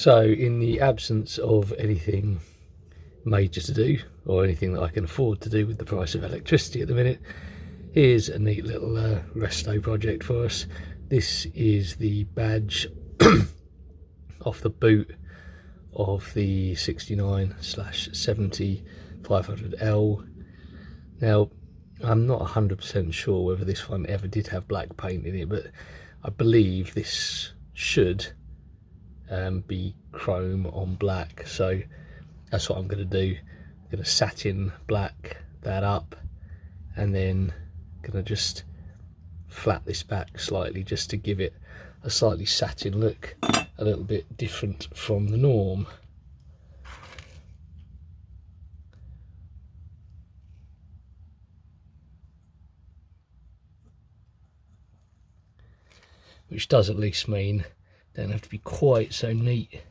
So in the absence of anything major to do, or anything that I can afford to do with the price of electricity at the minute, here's a neat little resto project for us. This is the badge off the boot of the 69/70 500L. Now, I'm not 100% sure whether this one ever did have black paint in it, but I believe this should be chrome on black, so that's what I'm going to do. I'm going to satin black that up, and then going to just flat this back slightly just to give it a slightly satin look, a little bit different from the norm. Which does at least mean don't have to be quite so neat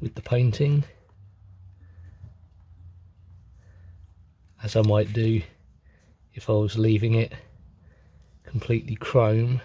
with the painting as I might do if I was leaving it completely chrome.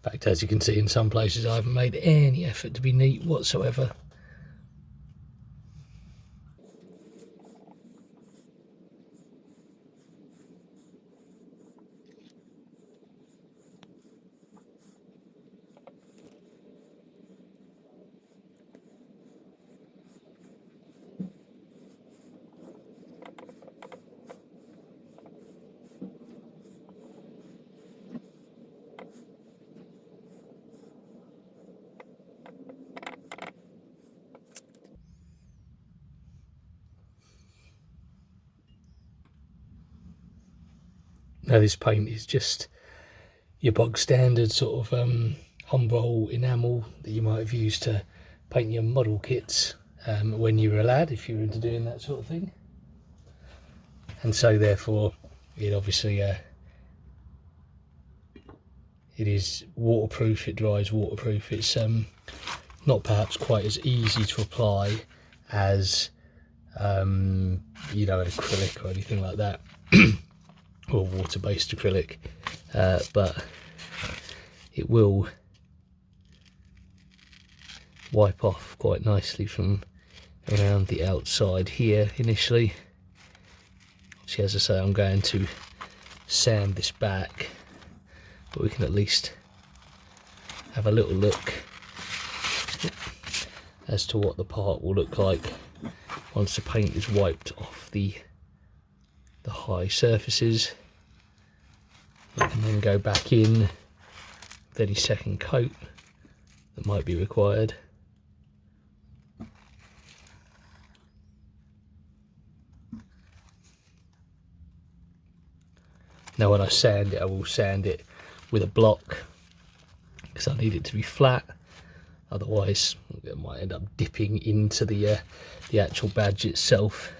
In fact, as you can see, in some places I haven't made any effort to be neat whatsoever. Now this paint is just your bog standard sort of Humbrol enamel that you might have used to paint your model kits when you were a lad, if you were into doing that sort of thing. And so therefore it obviously it is waterproof, it dries waterproof. It's not perhaps quite as easy to apply as you know, an acrylic or anything like that. Or water-based acrylic, but it will wipe off quite nicely from around the outside here initially. See, as I say, I'm going to sand this back, but we can at least have a little look as to what the part will look like once the paint is wiped off the high surfaces. We can then go back in with any second coat that might be required. Now when I sand it, I will sand it with a block because I need it to be flat, otherwise it might end up dipping into the actual badge itself,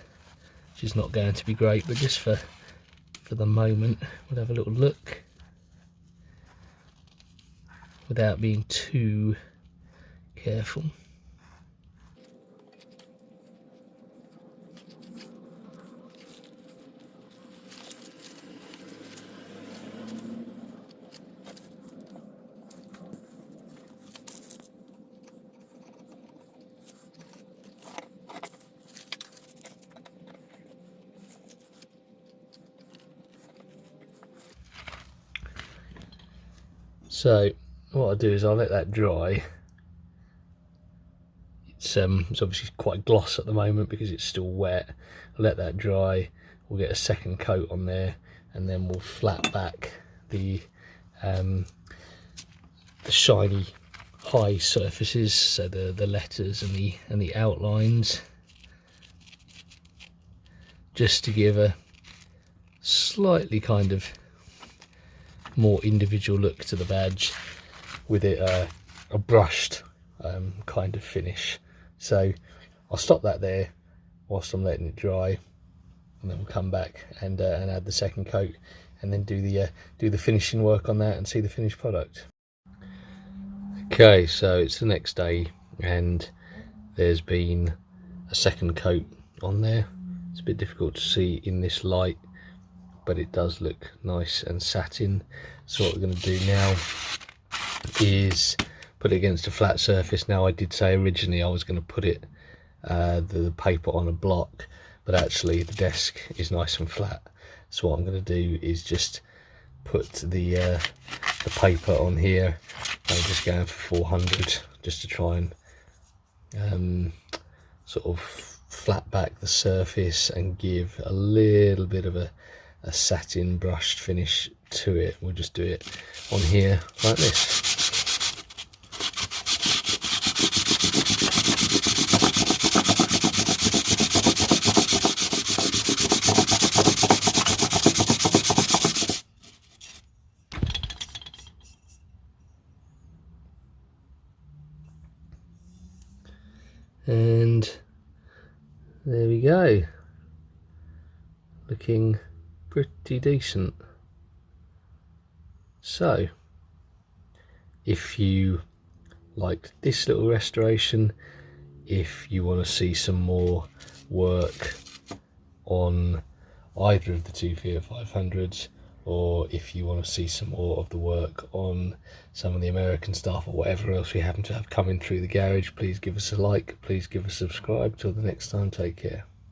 which is not going to be great. But just for the moment, we'll have a little look without being too careful. So what I'll do is I'll let that dry. It's obviously quite gloss at the moment because it's still wet. I'll let that dry, we'll get a second coat on there, and then we'll flat back the shiny high surfaces, so the letters and the outlines, just to give a slightly kind of more individual look to the badge. with it a brushed kind of finish. So I'll stop that there whilst I'm letting it dry, and then we'll come back and add the second coat, and then do the finishing work on that and see the finished product. Okay, so it's the next day and there's been a second coat on there. It's a bit difficult to see in this light, but it does look nice and satin. So what we're going to do now is put it against a flat surface. Now, I did say originally I was going to put it the paper on a block, but actually the desk is nice and flat, so what I'm going to do is just put the paper on here. I'm just going for 400 just to try and sort of flat back the surface and give a little bit of a satin brushed finish to it. We'll just do it on here like this. And there we go, looking pretty decent. So if you liked this little restoration, if you want to see some more work on either of the two Fiat 500s, or if you want to see some more of the work on some of the American stuff or whatever else we happen to have coming through the garage, please give us a like, please give us a subscribe. Till the next time, take care.